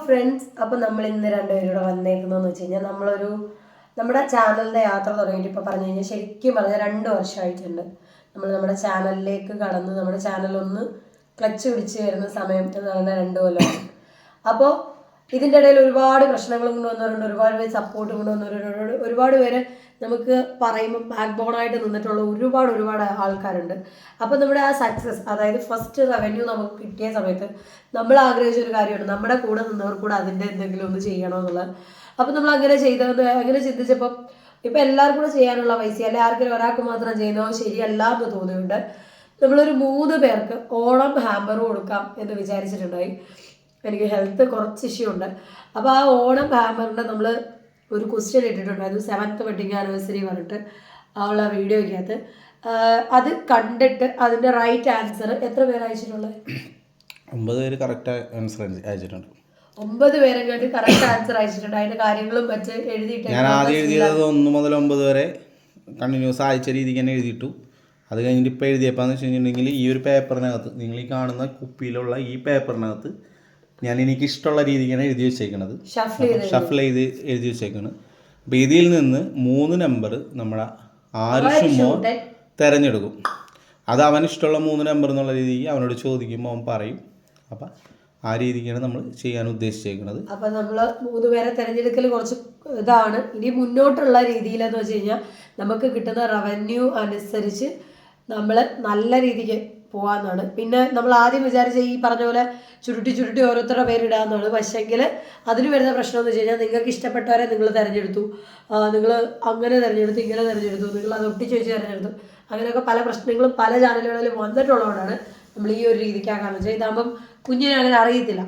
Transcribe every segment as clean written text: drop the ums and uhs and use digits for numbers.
Friends, അപ്പോൾ നമ്മൾ ഇന്ന് രണ്ടുപേരും വന്നേക്കുന്നതെന്ന് വെച്ച് കഴിഞ്ഞാൽ നമ്മുടെ ചാനലിൻ്റെ യാത്ര തുടങ്ങിയിട്ട് ഇപ്പോൾ പറഞ്ഞു കഴിഞ്ഞാൽ ശരിക്കും പറഞ്ഞാൽ 2 വർഷമായിട്ടുണ്ട്. നമ്മൾ നമ്മുടെ ചാനലിലേക്ക് കടന്ന് നമ്മുടെ ചാനലൊന്ന് ക്ലച്ച് പിടിച്ച് വരുന്ന സമയം എന്ന് പറഞ്ഞാൽ 2 കൊല്ലമാണ്. അപ്പോൾ ഇതിൻ്റെ ഇടയിൽ ഒരുപാട് പ്രശ്നങ്ങൾ കൊണ്ടുവന്നവരുണ്ട്, ഒരുപാട് പേര് സപ്പോർട്ട് കൊണ്ടുവന്നവരുണ്ട്, ഒരുപാട് പേര് നമുക്ക് പറയുമ്പോൾ ബാക്ക് ബോണായിട്ട് നിന്നിട്ടുള്ള ഒരുപാട് ആൾക്കാരുണ്ട്. അപ്പോൾ നമ്മുടെ ആ സക്സസ്, അതായത് ഫസ്റ്റ് റവന്യൂ നമുക്ക് കിട്ടിയ സമയത്ത് നമ്മൾ ആഗ്രഹിച്ച ഒരു കാര്യമാണ് നമ്മുടെ കൂടെ നിന്നവർ കൂടെ അതിൻ്റെ എന്തെങ്കിലും ഒന്ന് ചെയ്യണമെന്നുള്ളത്. അപ്പോൾ നമ്മൾ അങ്ങനെ ചിന്തിച്ചപ്പോൾ ഇപ്പം എല്ലാവർക്കും കൂടെ ചെയ്യാനുള്ള പൈസ അല്ലെ ആർക്കും ഒരാൾക്ക് മാത്രം ചെയ്യുന്നത് ശരിയല്ല എന്ന് തോന്നിയിട്ടുണ്ട്. നമ്മളൊരു 3 പേർക്ക് ഓണം ഹാമ്പർ കൊടുക്കാം എന്ന് വിചാരിച്ചിട്ടുണ്ടായി. എനിക്ക് ഹെൽത്ത് കുറച്ച് ഇഷ്യൂ ഉണ്ട്. അപ്പോൾ ആ ഓണം ഹാമ്പറിൻ്റെ നമ്മൾ ഒരു ക്വസ്റ്റ്യൻ ഇട്ടിട്ടുണ്ടായിരുന്നു, 7th വെഡിങ് ആനിവേഴ്സറി പറഞ്ഞിട്ട് ഉള്ള വീഡിയോയ്ക്കകത്ത്. അത് കണ്ടിട്ട് അതിൻ്റെ റൈറ്റ് ആൻസർ എത്ര പേര് അയച്ചിട്ടുള്ളത്? 9 പേര് കറക്റ്റ് ആൻസർ അയച്ചിട്ടുണ്ട്. 9 പേരും കണ്ട് കറക്റ്റ് ആൻസർ അയച്ചിട്ടുണ്ട്. അതിൻ്റെ കാര്യങ്ങളും മറ്റ് എഴുതിയിട്ട് ഞാൻ ആദ്യം എഴുതിയത് 1 മുതൽ 9 വരെ കണ്ടിന്യൂസ് അയച്ച രീതിക്ക് തന്നെ എഴുതിയിട്ടു. അത് കഴിഞ്ഞിട്ട് ഇപ്പോൾ എഴുതിയപ്പോഴെന്ന് വെച്ച് കഴിഞ്ഞിട്ടുണ്ടെങ്കിൽ ഈ ഒരു പേപ്പറിനകത്ത്, നിങ്ങൾ ഈ കാണുന്ന കുപ്പിയിലുള്ള ഈ പേപ്പറിനകത്ത് ഞാൻ എനിക്കിഷ്ടമുള്ള രീതിക്കാണ് എഴുതി വെച്ചേക്കുന്നത്, ഷഫിൾ ചെയ്ത് എഴുതി വെച്ചേക്കുന്നത്. അപ്പോൾ ഇതിൽ നിന്ന് 3 നമ്പർ നമ്മുടെ ആരുഷുമോ തിരഞ്ഞെടുക്കും. അത് അവനിഷ്ടമുള്ള 3 നമ്പർ എന്നുള്ള രീതിക്ക് അവനോട് ചോദിക്കുമ്പോൾ അവൻ പറയും. അപ്പം ആ രീതിക്കാണ് നമ്മൾ ചെയ്യാൻ ഉദ്ദേശിച്ചേക്കുന്നത്. അപ്പം നമ്മൾ 3 പേരെ തിരഞ്ഞെടുക്കൽ കുറച്ച് ഇതാണ്. ഇനി മുന്നോട്ടുള്ള രീതിയിലെന്ന് വെച്ച് കഴിഞ്ഞാൽ നമുക്ക് കിട്ടുന്ന റവന്യൂ അനുസരിച്ച് നമ്മൾ നല്ല രീതിക്ക് പോകാമെന്നാണ്. പിന്നെ നമ്മൾ ആദ്യം വിചാരിച്ച ഈ പറഞ്ഞ പോലെ ചുരുട്ടി ഓരോരുത്തരുടെ പേരിടാമെന്നാണ്. പക്ഷേങ്കിൽ അതിന് വരുന്ന പ്രശ്നം എന്ന് വെച്ച് കഴിഞ്ഞാൽ നിങ്ങൾക്ക് ഇഷ്ടപ്പെട്ടവരെ നിങ്ങൾ തിരഞ്ഞെടുത്തു, നിങ്ങൾ അങ്ങനെ തിരഞ്ഞെടുത്തു, ഇങ്ങനെ തിരഞ്ഞെടുത്തു, നിങ്ങൾ അത് ഒട്ടിച്ച് വെച്ച് തിരഞ്ഞെടുത്തു, അങ്ങനെയൊക്കെ പല പ്രശ്നങ്ങളും പല ചാനലുകളിലും വന്നിട്ടുള്ളതുകൊണ്ടാണ് നമ്മൾ ഈ ഒരു രീതിക്കാക്കാന്ന് വെച്ചാൽ. ഇതാകുമ്പം കുഞ്ഞിനെ അങ്ങനെ അറിയത്തില്ല.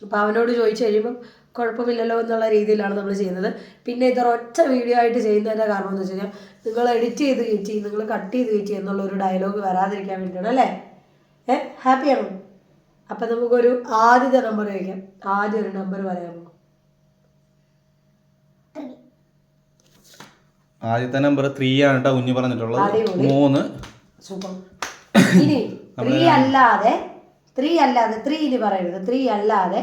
അപ്പോൾ അവനോട് ചോദിച്ചു കഴിയുമ്പം കുഴപ്പമില്ലല്ലോ എന്നുള്ള രീതിയിലാണ് നമ്മൾ ചെയ്യുന്നത്. പിന്നെ ഇതൊരൊറ്റ വീഡിയോ ആയിട്ട് ചെയ്യുന്നതിൻ്റെ കാരണം എന്ന് വെച്ച് കഴിഞ്ഞാൽ നിങ്ങൾ എഡിറ്റ് ചെയ്ത് കയറ്റി, നിങ്ങൾ കട്ട് ചെയ്ത് കയറ്റി എന്നുള്ളൊരു ഡയലോഗ് വരാതിരിക്കാൻ വേണ്ടിയാണ്. അല്ലേ? ഹാപ്പിയാണോ? അപ്പം നമുക്കൊരു ആദ്യത്തെ നമ്പർ ചോദിക്കാം. ആദ്യം ഒരു നമ്പർ പറയാമോ? ആദ്യത്തെ നമ്പർ 3 ആണ് കേട്ടോ കുഞ്ഞ് പറഞ്ഞിട്ടുള്ളത്. 3 സൂപ്പർ. ഇനി 3 അല്ലാതെ 3 ഇനി പറയരുത്. 3 അല്ലാതെ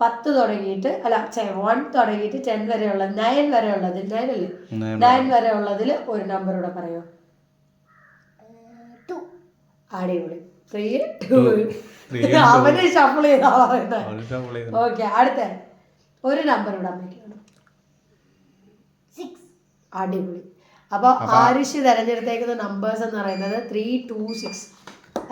10 തുടങ്ങിയിട്ട് 1 തുടങ്ങിയിട്ട് 10 വരെയുള്ള 9 വരെ ഉള്ളത്, 9 അല്ലേ, 9 വരെ ഉള്ളതിൽ ഒരു നമ്പർ കൂടെ പറയുമോ? 2. അടിപൊളി. 3, 2. അവന് ഷഫിൾ ചെയ്താ പറയുന്നത്. ഓക്കെ, അടുത്ത ഒരു നമ്പർ കൂടെ അമ്മയ്ക്കാണ്. 6. അടിപൊളി. അപ്പോൾ ആരുഷ് തിരഞ്ഞെടുത്തേക്കുന്ന നമ്പേഴ്സ് എന്ന് പറയുന്നത് 3, 2, 6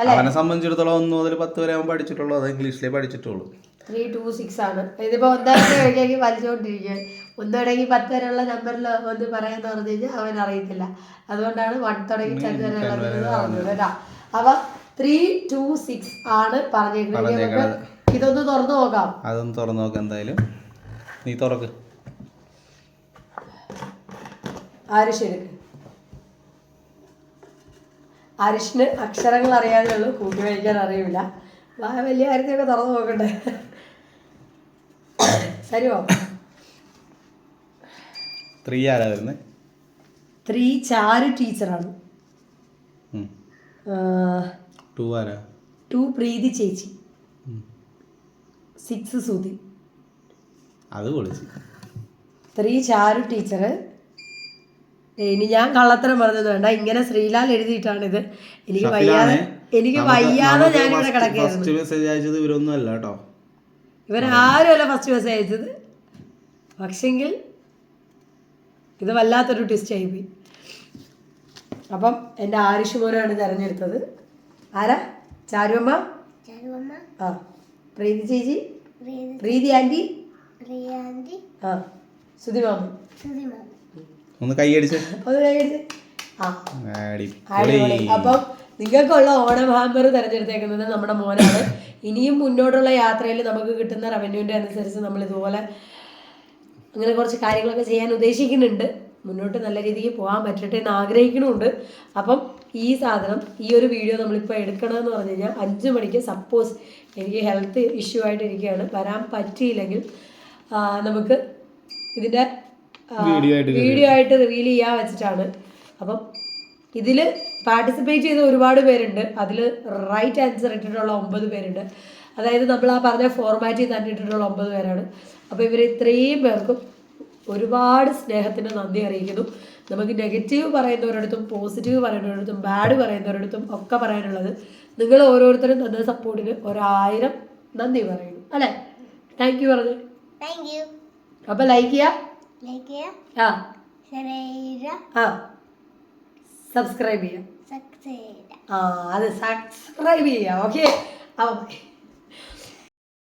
അല്ലേ? അവനെ സംബന്ധിച്ചിടത്തോളം 1 മുതൽ 10 വരെ അവൻ പഠിച്ചിട്ടുള്ളൂ, അത് ഇംഗ്ലീഷിലേ പഠിച്ചിട്ടുള്ളൂ. 3, 2, 6 ആണ്. ഇതിപ്പോൾ 1 കഴിഞ്ഞെങ്കിൽ വലിച്ചുകൊണ്ടിരിക്കുക. 1 തുടങ്ങി 10 വരെയുള്ള നമ്പറിൽ ഒന്ന് പറയാന്ന് പറഞ്ഞു കഴിഞ്ഞാൽ അവൻ അറിയത്തില്ല. അതുകൊണ്ടാണ് 1 തുടങ്ങി 10 വരെ ഉള്ളത് പറഞ്ഞത് കേട്ടോ. അപ്പം 3, 2, 6 ആണ് പറഞ്ഞേക്കുന്നത്. ഇതൊന്ന് തുറന്നു നോക്കാം. അതൊന്ന് തുറന്നു നോക്കാം. എന്തായാലും നീ തുറക്ക്. ആരുഷ് എടുക്ക്. ആരുഷിന് അക്ഷരങ്ങൾ അറിയാതെ ഉള്ളൂ, കൂട്ടി വായിക്കാൻ അറിയില്ല. വലിയ കാര്യത്തൊക്കെ തുറന്നു നോക്കട്ടെ. ശരിയോ? 3 ആരാ വരുന്നത്? 3 ചാരു ടീച്ചറാണ്. 2 ആരാ? 2 പ്രീതി ചേച്ചി. 6 സുധി. അത് പൊളിച്ച്. 3 ചാരു ടീച്ചർ. ഇനി ഞാൻ കള്ളത്തരം പറഞ്ഞത് വേണ്ട, ഇങ്ങനെ ശ്രീലാൽ എഴുതിയിട്ടാണിത്. എനിക്ക് വയ്യാതെ ഞാനിവിടെ കിടക്കുകയായിരുന്നു. ഇവരാരുമല്ല ഫസ്റ്റ് മെസ്സേജ് അയച്ചത്. പക്ഷെങ്കിൽ ഇത് വല്ലാത്തൊരു ട്വിസ്റ്റ് ആയിപ്പോയി. അപ്പം എൻ്റെ ആരുഷ് മോനാണ് തിരഞ്ഞെടുത്തത്. ആരാ? ചാരുവമ്മ. ആ, പ്രീതി ചേച്ചി, പ്രീതി ആൻറ്റി, ആ, സുധിമാമ. ഒന്ന് കൈയടിച്ച്. അപ്പം നിങ്ങൾക്കുള്ള ഓണം ഹാമ്പർ തിരഞ്ഞെടുത്തേക്കുന്നത് നമ്മുടെ മോനാണ്. ഇനിയും മുന്നോട്ടുള്ള യാത്രയിൽ നമുക്ക് കിട്ടുന്ന റവന്യൂവിൻ്റെ അനുസരിച്ച് നമ്മൾ ഇതുപോലെ അങ്ങനെ കുറച്ച് കാര്യങ്ങളൊക്കെ ചെയ്യാൻ ഉദ്ദേശിക്കുന്നുണ്ട്. മുന്നോട്ട് നല്ല രീതിക്ക് പോകാൻ പറ്റട്ടെ എന്ന് ആഗ്രഹിക്കുന്നുമുണ്ട്. അപ്പം ഈ സാധനം, ഈ ഒരു വീഡിയോ നമ്മളിപ്പോൾ എടുക്കണമെന്ന് പറഞ്ഞു കഴിഞ്ഞാൽ 5 മണിക്ക്, സപ്പോസ് എനിക്ക് ഹെൽത്ത് ഇഷ്യൂ ആയിട്ടിരിക്കുകയാണ്, വരാൻ പറ്റിയില്ലെങ്കിൽ നമുക്ക് ഇതിൻ്റെ വീഡിയോ ആയിട്ട് റിവീൽ ചെയ്യാൻ വെച്ചിട്ടാണ്. അപ്പം ഇതിൽ പാർട്ടിസിപ്പേറ്റ് ചെയ്ത ഒരുപാട് പേരുണ്ട്. അതിൽ റൈറ്റ് ആൻസർ ഇട്ടിട്ടുള്ള 9 പേരുണ്ട്. അതായത് നമ്മൾ ആ പറഞ്ഞ ഫോർമാറ്റിൽ തന്നെ ഇട്ടിട്ടുള്ള 9 പേരാണ്. അപ്പോൾ ഇവർ ഇത്രയും പേർക്കും ഒരുപാട് സ്നേഹത്തിന് നന്ദി അറിയിക്കുന്നു. നമുക്ക് നെഗറ്റീവ് പറയുന്നവരടുത്തും പോസിറ്റീവ് പറയുന്നവരടുത്തും ബാഡ് പറയുന്നവരടുത്തും ഒക്കെ പറയാനുള്ളത് നിങ്ങൾ ഓരോരുത്തരും തന്ന സപ്പോർട്ടിന് 1000 നന്ദി പറയുന്നു അല്ലേ? താങ്ക് യു പറഞ്ഞു. അപ്പോൾ ലൈക്ക് ചെയ്യുക, സബ്സ്ക്രൈബ് ചെയ്യുക. അത് സബ്സ്ക്രൈബ് ചെയ്യുക. ഓക്കെ.